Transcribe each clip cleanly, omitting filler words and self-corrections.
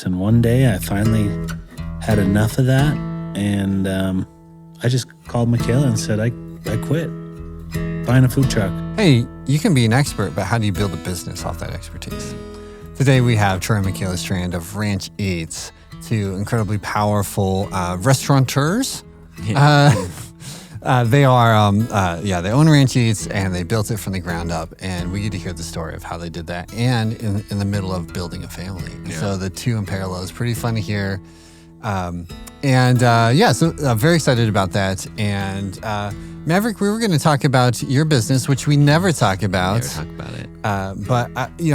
And one day I finally had enough of that, and I just called Mikaela and said, I quit buying a food truck. Hey, you can be an expert, but how do you build a business off that expertise? Today we have Troy and Mikaela Strand of Ranch Eats, two incredibly powerful restaurateurs. They own Ranch Eats, and they built it from the ground up. And we get to hear the story of how they did that, and in the middle of building a family. Yeah. So the two in parallel is pretty fun to hear. So very excited about that. And Maverick, we were going to talk about your business, which we never talk about. I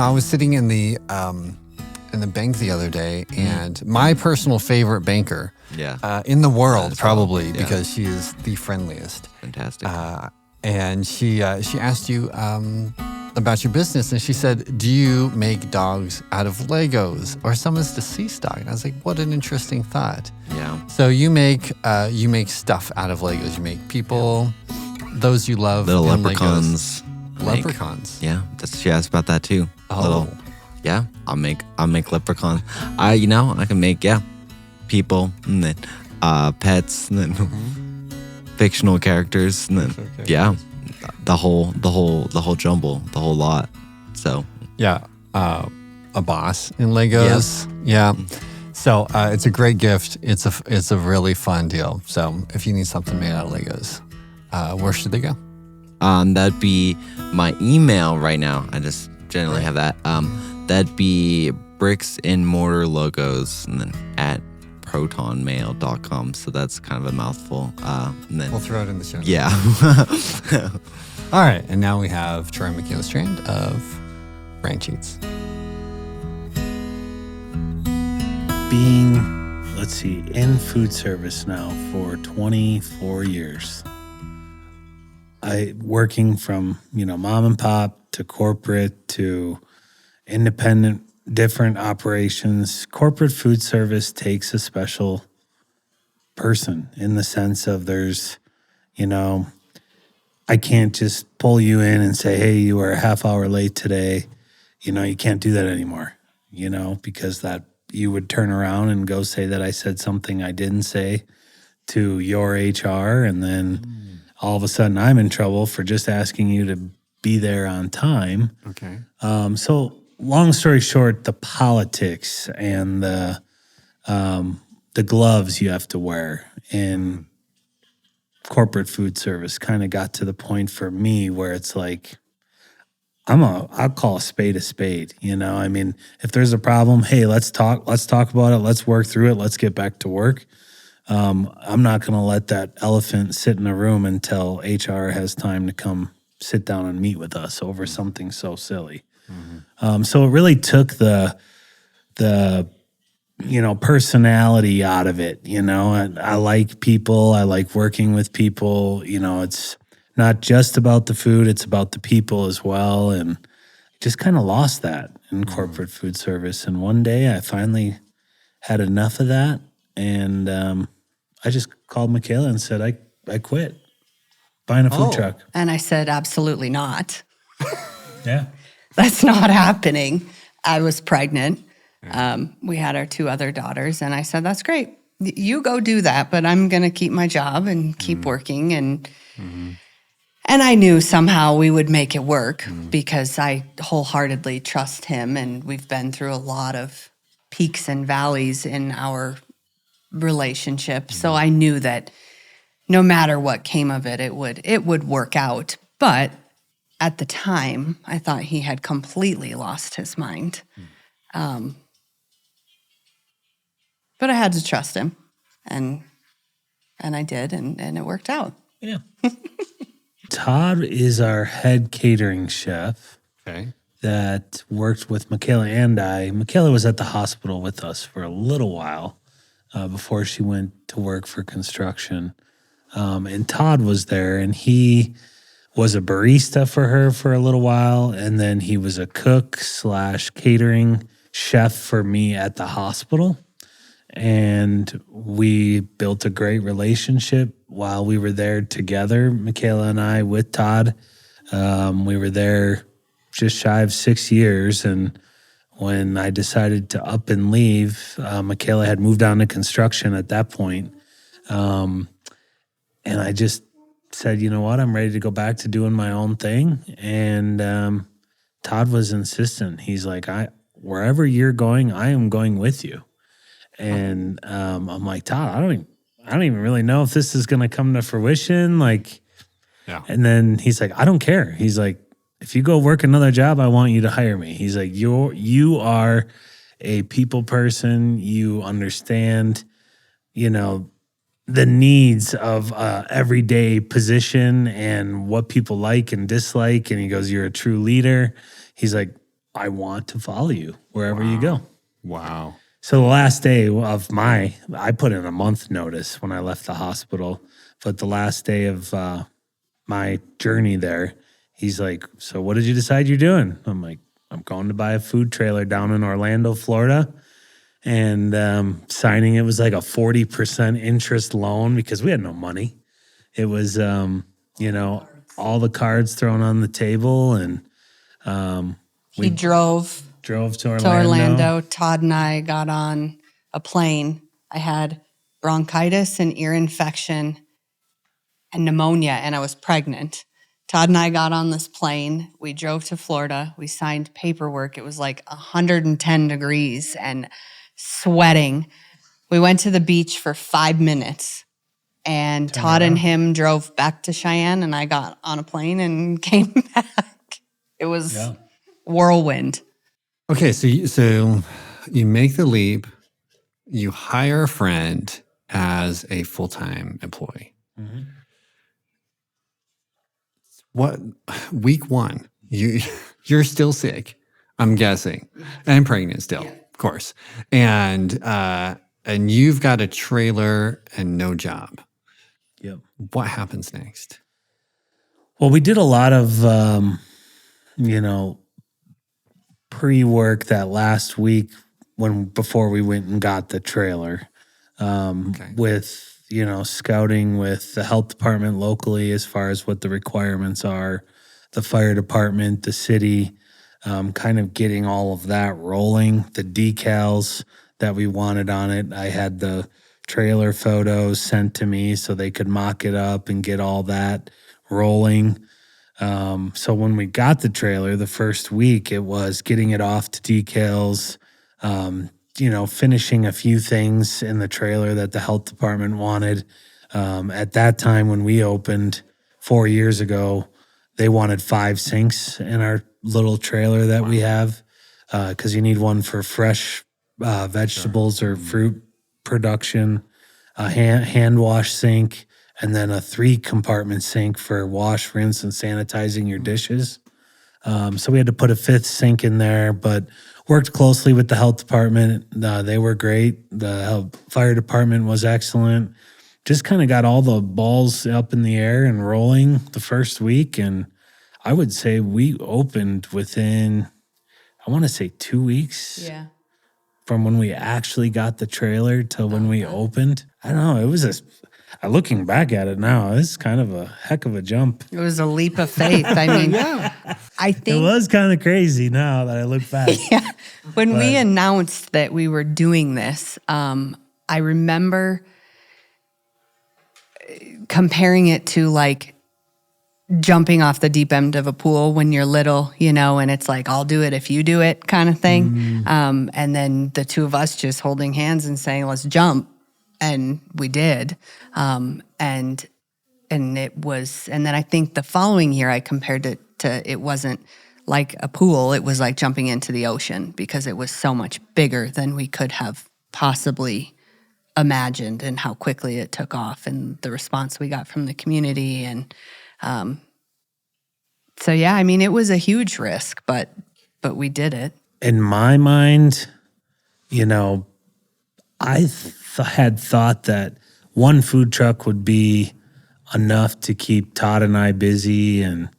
was sitting in the bank the other day, and my personal favorite banker in the world, probably, because she is the friendliest. Fantastic. And she asked you about your business, and she said, do you make dogs out of Legos or someone's deceased dog? And I was like, what an interesting thought. Yeah. So you make stuff out of Legos. You make people, those you love. Little leprechauns. Leprechauns. Yeah, she asked about that too. Oh. I'll make leprechauns. I can make people, and then pets, and then fictional characters, and then the whole jumble, the whole lot. So a boss in Legos. Yeah. So it's a great gift. It's a really fun deal. So if you need something made out of Legos, where should they go? That'd be my email right now. I just generally have that. That'd be bricks and mortar logos, and then at protonmail.com. So that's kind of a mouthful. And then we'll throw it in the show. Yeah. All right. And now we have Troy and Mikaela Strand of Ranch Eats. Being, in food service now for 24 years. Working from, mom and pop to corporate to independent, different operations. Corporate food service takes a special person in the sense of there's, I can't just pull you in and say, hey, you were a half hour late today. You can't do that anymore, because that you would turn around and go say that I said something I didn't say to your HR, and then all of a sudden I'm in trouble for just asking you to be there on time. Okay. So long story short, the politics and the gloves you have to wear in corporate food service kind of got to the point for me where it's like, I'll call a spade a spade. If there's a problem, hey, let's talk about it. Let's work through it. Let's get back to work. I'm not going to let that elephant sit in a room until HR has time to come sit down and meet with us over something so silly. Mm-hmm. So it really took the personality out of it. I like people. I like working with people. It's not just about the food, it's about the people as well. And just kind of lost that in corporate food service. And one day I finally had enough of that. And I just called Mikaela and said, I quit buying a food truck. And I said, absolutely not. Yeah. That's not happening. I was pregnant. We had our two other daughters. And I said, that's great. You go do that. But I'm going to keep my job and keep working. And I knew somehow we would make it work because I wholeheartedly trust him. And we've been through a lot of peaks and valleys in our relationship. So I knew that no matter what came of it, it would work out. But at the time, I thought he had completely lost his mind. But I had to trust him. And I did, and it worked out. Yeah. Todd is our head catering chef. Okay. That worked with Mikaela and I. Mikaela was at the hospital with us for a little while before she went to work for construction. And Todd was there, and he was a barista for her for a little while, and then he was a cook / catering chef for me at the hospital. And we built a great relationship while we were there together, Mikaela and I, with Todd. We were there just shy of 6 years, and when I decided to up and leave, Mikaela had moved on to construction at that point. And I just said, you know what, I'm ready to go back to doing my own thing. And Todd was insistent. He's like, wherever you're going, I am going with you. And I'm like, Todd, I don't even really know if this is going to come to fruition. Like, Yeah. and then he's like, I don't care. He's like, if you go work another job, I want you to hire me. He's like, you are a people person. You understand, the needs of everyday position and what people like and dislike. And he goes, you're a true leader. He's like, I want to follow you wherever you go. Wow. So the last day of I put in a month notice when I left the hospital, but the last day of my journey there, he's like, so what did you decide you're doing? I'm like, I'm going to buy a food trailer down in Orlando, Florida. And signing it was like a 40% interest loan because we had no money. It was, all the cards thrown on the table. And He drove to Orlando. to Orlando. Todd and I got on a plane. I had bronchitis and ear infection and pneumonia, and I was pregnant. Todd and I got on this plane. We drove to Florida. We signed paperwork. It was like 110 degrees and sweating. We went to the beach for 5 minutes, and Todd and him drove back to Cheyenne, and I got on a plane and came back. It was whirlwind. Okay, so you make the leap, you hire a friend as a full-time employee. Mm-hmm. What week one? You're still sick, I'm guessing, and pregnant still, of course, and you've got a trailer and no job. Yep. What happens next? Well, we did a lot of, pre-work that last week before we went and got the trailer, with, scouting with the health department locally as far as what the requirements are, the fire department, the city, kind of getting all of that rolling, the decals that we wanted on it. I had the trailer photos sent to me so they could mock it up and get all that rolling. So when we got the trailer the first week, it was getting it off to decals, finishing a few things in the trailer that the health department wanted. At that time when we opened 4 years ago, they wanted 5 sinks in our little trailer that we have, because you need one for fresh vegetables or fruit production, a hand wash sink, and then a 3-compartment sink for wash, rinse, and sanitizing your dishes. So we had to put a 5th sink in there, but worked closely with the health department. They were great. The fire department was excellent. Just kind of got all the balls up in the air and rolling the first week. And I would say we opened within, I want to say 2 weeks. Yeah. From when we actually got the trailer to when we opened. I don't know. It was looking back at it now, it's kind of a heck of a jump. It was a leap of faith. I mean, I think It was kind of crazy now that I look back. Yeah. When we announced that we were doing this, I remember comparing it to like jumping off the deep end of a pool when you're little, and it's like, I'll do it if you do it kind of thing. And then the two of us just holding hands and saying, let's jump. And we did. And then I think the following year I compared it to, it wasn't like a pool. It was like jumping into the ocean because it was so much bigger than we could have possibly imagined, and how quickly it took off and the response we got from the community. And it was a huge risk, but we did it. In my mind, I had thought that one food truck would be enough to keep Todd and I busy, and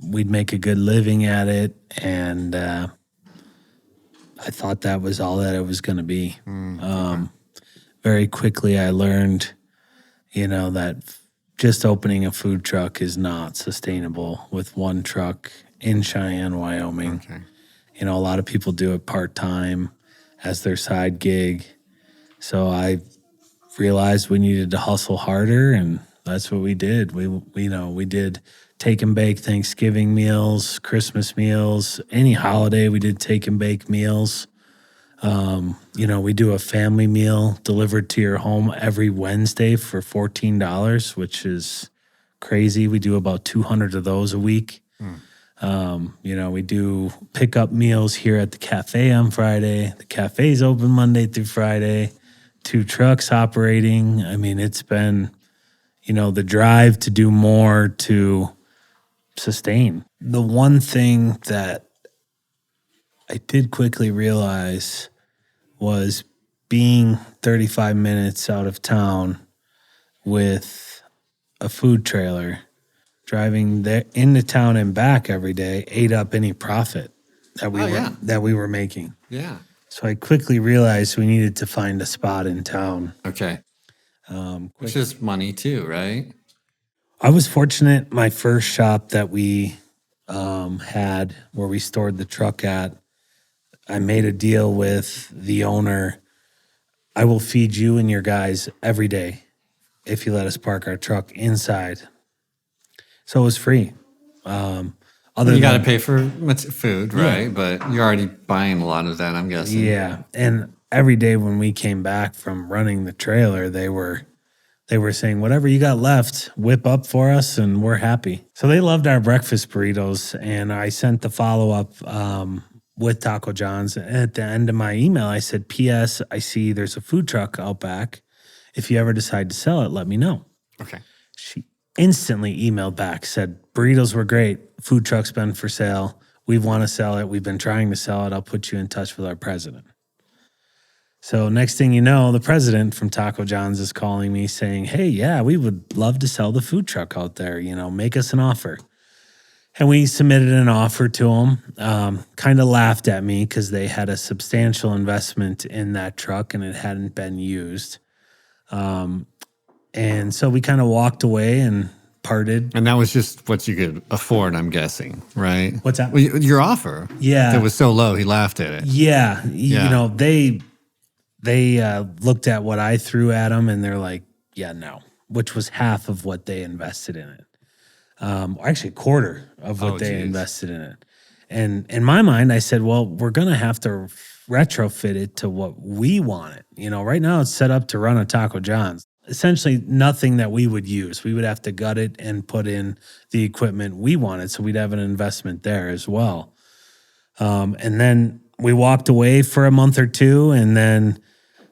we'd make a good living at it. And I thought that was all that it was going to be. Very quickly, I learned, that just opening a food truck is not sustainable with one truck in Cheyenne, Wyoming. Okay. You know, a lot of people do it part-time as their side gig. So I realized we needed to hustle harder, and that's what we did. We did take and bake Thanksgiving meals, Christmas meals, any holiday we did take and bake meals. We do a family meal delivered to your home every Wednesday for $14, which is crazy. We do about 200 of those a week. We do pickup meals here at the cafe on Friday. The cafe's open Monday through Friday. 2 trucks operating. I mean, it's been, the drive to do more to sustain. The one thing that I did quickly realize was being 35 minutes out of town with a food trailer, driving there into town and back every day, ate up any profit that we were making. Yeah. So I quickly realized we needed to find a spot in town. Okay. Which is money too, right? I was fortunate. My first shop that we had where we stored the truck at, I made a deal with the owner. I will feed you and your guys every day if you let us park our truck inside. So it was free. You got to pay for food, right? Yeah. But you're already buying a lot of that, I'm guessing. Yeah. And every day when we came back from running the trailer, they were saying, whatever you got left, whip up for us, and we're happy. So they loved our breakfast burritos, and I sent the follow-up with Taco John's. At the end of my email, I said, P.S., I see there's a food truck out back. If you ever decide to sell it, let me know. Okay. She instantly emailed back, said, burritos were great. Food truck's been for sale. We want to sell it. We've been trying to sell it. I'll put you in touch with our president. So next thing you know, the president from Taco John's is calling me saying, hey, yeah, we would love to sell the food truck out there. Make us an offer. And we submitted an offer to them, kind of laughed at me because they had a substantial investment in that truck and it hadn't been used. And so we kind of walked away and parted. And that was just what you could afford, I'm guessing, right? What's that? Well, your offer. Yeah. It was so low, he laughed at it. Yeah. They looked at what I threw at them and they're like, yeah, no, which was half of what they invested in it. Actually, a quarter of what they invested in it. And in my mind, I said, well, we're going to have to retrofit it to what we want it. Right now it's set up to run a Taco John's. Essentially nothing that we would use. We would have to gut it and put in the equipment we wanted. So we'd have an investment there as well. And then we walked away for a month or two, and then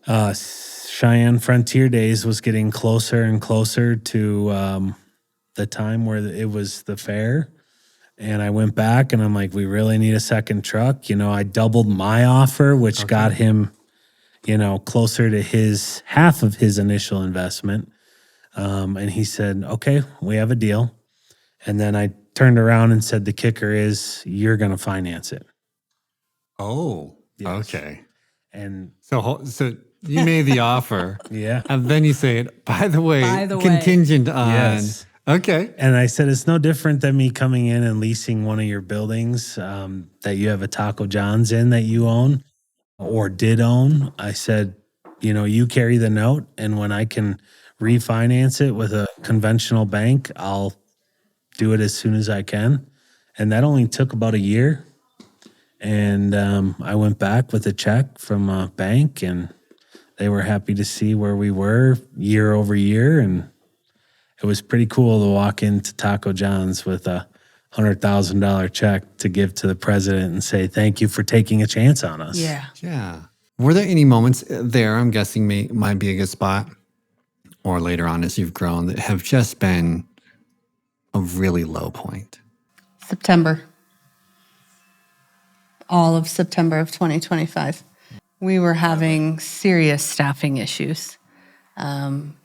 Cheyenne Frontier Days was getting closer and closer to the time where it was the fair. And I went back and I'm like, we really need a second truck. I doubled my offer, which got him, closer to his half of his initial investment. And he said, okay, we have a deal. And then I turned around and said, the kicker is you're going to finance it. Oh, yes. Okay. And so you made the offer. Yeah. And then you say, by the way, contingent on. Yes. Okay. And I said, it's no different than me coming in and leasing one of your buildings that you have a Taco John's in that you own or did own. I said, you carry the note, and when I can refinance it with a conventional bank, I'll do it as soon as I can. And that only took about a year. And I went back with a check from a bank, and they were happy to see where we were year over year. And it was pretty cool to walk into Taco John's with a $100,000 check to give to the president and say, thank you for taking a chance on us. Yeah. Yeah. Were there any moments there, I'm guessing might be a good spot, or later on as you've grown, that have just been a really low point? September. All of September of 2025. We were having serious staffing issues.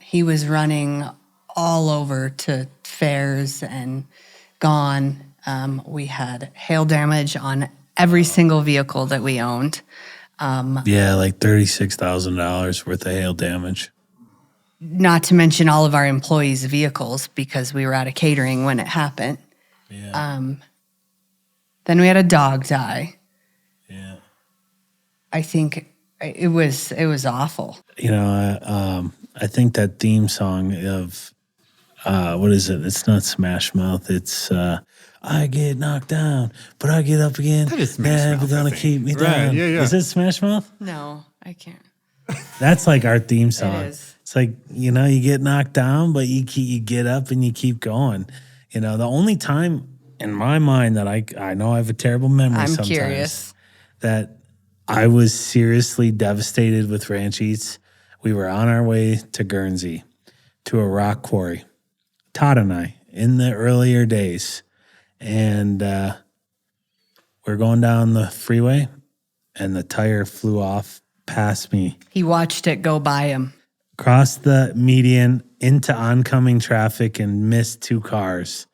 He was running all over to fairs and gone. We had hail damage on every single vehicle that we owned. Like $36,000 worth of hail damage. Not to mention all of our employees' vehicles, because we were out of catering when it happened. Yeah. Then we had a dog die. I think it was awful. You know, I think that theme song of what is it? It's not Smash Mouth. It's I get knocked down, but I get up again. That is Smash Never Mouth, I gonna think. keep me Right, down. yeah, yeah. Is it Smash Mouth? No, I can't. That's like our theme song. It is. It's like, you know, you get knocked down, but you get up and you keep going. You know, the only time in my mind that I know I have a terrible memory I'm sometimes curious. that I was seriously devastated with Ranch Eats. We were on our way to Guernsey to a rock quarry, Todd and I, in the earlier days. And we're going down the freeway and the tire flew off past me, He watched it go by him. crossed the median into oncoming traffic and missed 2 cars.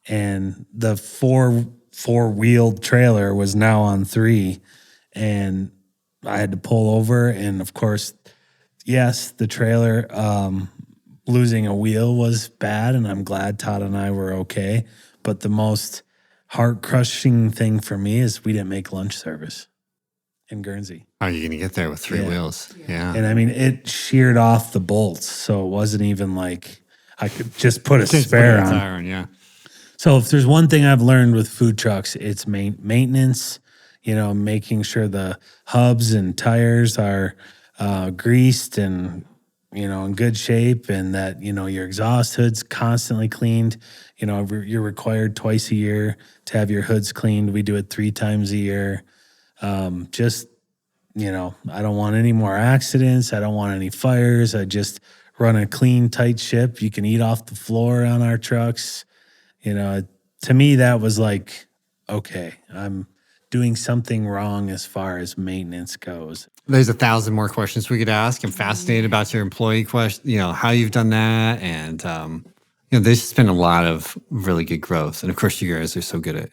And the four-wheeled trailer was now on 3. And I had to pull over. And of course, yes, the trailer losing a wheel was bad. And I'm glad Todd and I were okay. But the most heart-crushing thing for me is we didn't make lunch service in Guernsey. How are you going to get there with 3 wheels? Yeah. And I mean, it sheared off the bolts. So it wasn't even like I could just put a spare on. Tire on, yeah. So if there's one thing I've learned with food trucks, it's maintenance, you know, making sure the hubs and tires are greased and, you know, in good shape, and that, you know, your exhaust hood's constantly cleaned. You know, you're required twice a year to have your hoods cleaned. We do it 3 times a year. Just, you know, I don't want any more accidents. I don't want any fires. I just run a clean, tight ship. You can eat off the floor on our trucks. You know, to me, that was like, okay, I'm doing something wrong as far as maintenance goes. There's 1,000 more questions we could ask. I'm fascinated about your employee question, you know, how you've done that. And, you know, there's just been a lot of really good growth. And of course, you guys are so good at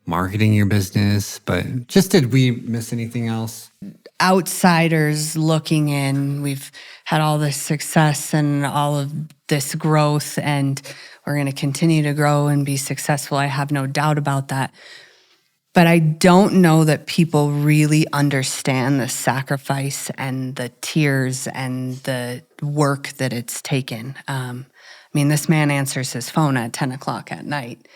marketing your business. But just did we miss anything else? Outsiders looking in, we've had all this success and all of this growth, and we're going to continue to grow and be successful. I have no doubt about that. But I don't know that people really understand the sacrifice and the tears and the work that it's taken. I mean, this man answers his phone at 10 o'clock at night.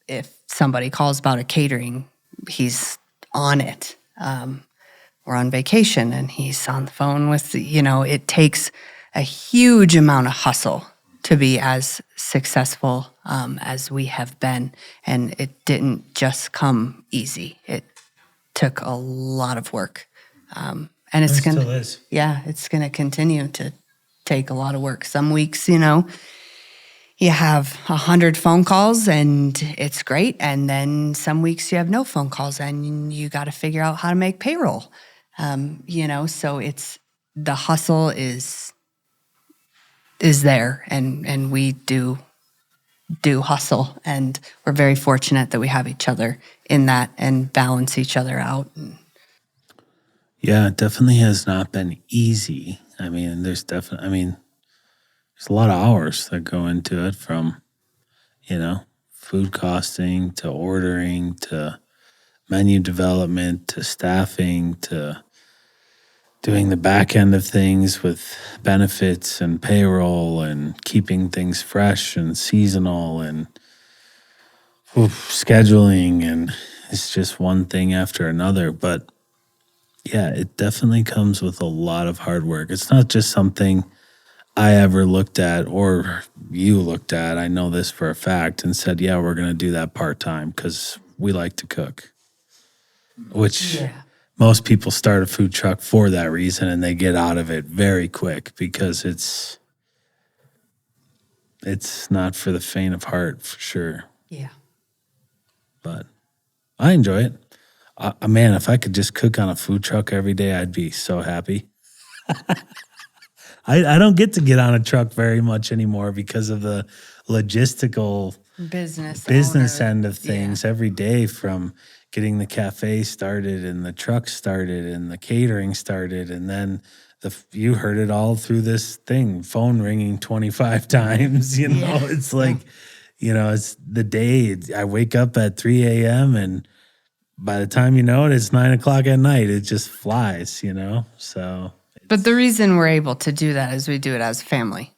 If somebody calls about a catering, he's on it. We're on vacation and he's on the phone with, you know, it takes a huge amount of hustle to be as successful as we have been. And it didn't just come easy. It took a lot of work. And it's going to, it's going to continue to take a lot of work. Some weeks, you know, you have 100 phone calls and it's great. And then some weeks you have no phone calls and you got to figure out how to make payroll. You know, so it's, the hustle is there, and we do hustle, and we're very fortunate that we have each other in that and balance each other out. Yeah, it definitely has not been easy. I mean, there's a lot of hours that go into it, from, you know, food costing to ordering to menu development to staffing to doing the back end of things with benefits and payroll and keeping things fresh and seasonal and scheduling. And it's just one thing after another. But yeah, it definitely comes with a lot of hard work. It's not just something I ever looked at or you looked at. I know this for a fact and said, yeah, we're going to do that part-time because we like to cook, which most people start a food truck for that reason, and they get out of it very quick because it's not for the faint of heart, for sure. Yeah. But I enjoy it. Man, if I could just cook on a food truck every day, I'd be so happy. I don't get to get on a truck very much anymore because of the logistical business end of things every day, from getting the cafe started and the truck started and the catering started. And then you heard it all through this thing, phone ringing 25 times, you know, it's like, you know, it's the day I wake up at 3 a.m. and by the time you know it, it's 9:00 at night. It just flies, So, But the reason we're able to do that is we do it as a family.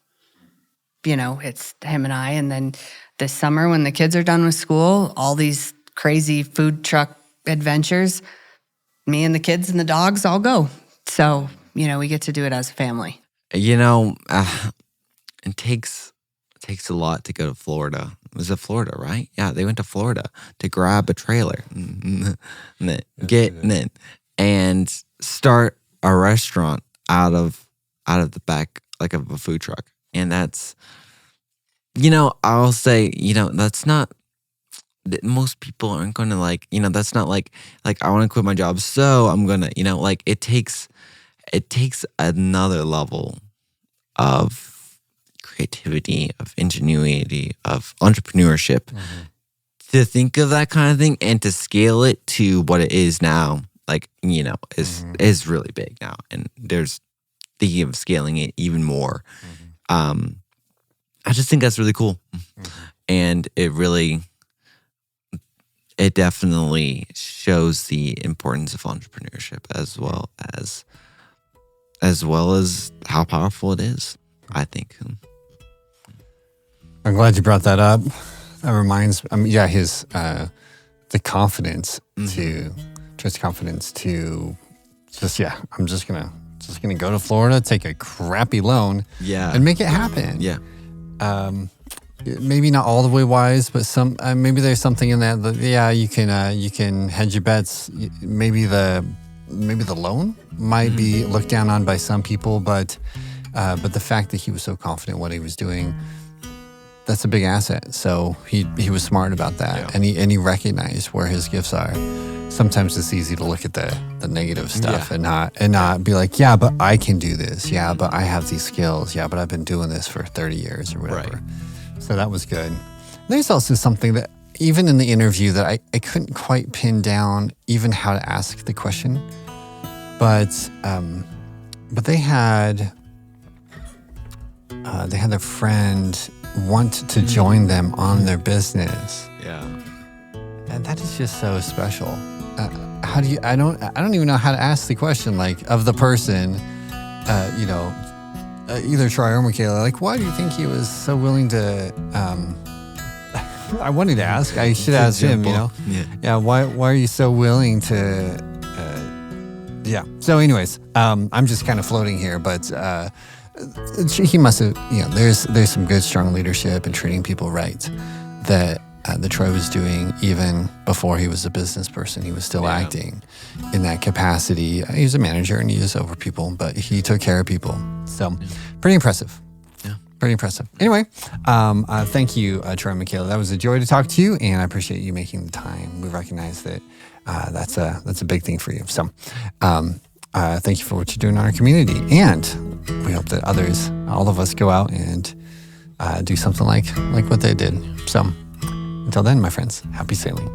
It's him and I. And then this summer when the kids are done with school, all these crazy food truck adventures, me and the kids and the dogs all go. So, we get to do it as a family. It takes a lot to go to Florida. Was it Florida, right? Yeah, they went to Florida to grab a trailer and then get in and start a restaurant out of the back like of a food truck. And that's, I'll say, that's not, most people aren't going to that's not like I want to quit my job, so I'm going to, it takes another level of creativity, of ingenuity, of entrepreneurship to think of that kind of thing and to scale it to what it is now, is really big now. And there's thinking of scaling it even more. I just think that's really cool. And it definitely shows the importance of entrepreneurship as well as how powerful it is, I think. I'm glad you brought that up. That reminds me, his the confidence to just I'm just gonna go to Florida, take a crappy loan, and make it happen. Yeah. Maybe not all the way wise, but some maybe there's something in that. You can hedge your bets. Maybe the loan might be looked down on by some people, but the fact that he was so confident in what he was doing, that's a big asset. So he was smart about that, and he recognized where his gifts are. Sometimes it's easy to look at the negative stuff and not be like, yeah, but I can do this. Yeah, but I have these skills. Yeah, but I've been doing this for 30 years or whatever. Right. So that was good. There's also something that even in the interview that I couldn't quite pin down even how to ask the question, but they had their friend want to join them on their business. Yeah. And that is just so special. How do you? I don't even know how to ask the question. Like of the person, either Troy or Mikaela. Like, why do you think he was so willing to? I wanted to ask. I should ask him. Yeah. Why are you so willing to? So, anyways, I'm just kind of floating here, but he must have. There's some good, strong leadership and treating people right that Troy was doing even before he was a business person. He was still acting in that capacity. He was a manager and he was over people, but he took care of people. So pretty impressive. Yeah. Pretty impressive. Anyway, thank you, Troy and Mikaela. That was a joy to talk to you, and I appreciate you making the time. We recognize that that's a big thing for you. So thank you for what you're doing in our community. And we hope that all of us go out and do something like what they did. So until then, my friends, happy sailing.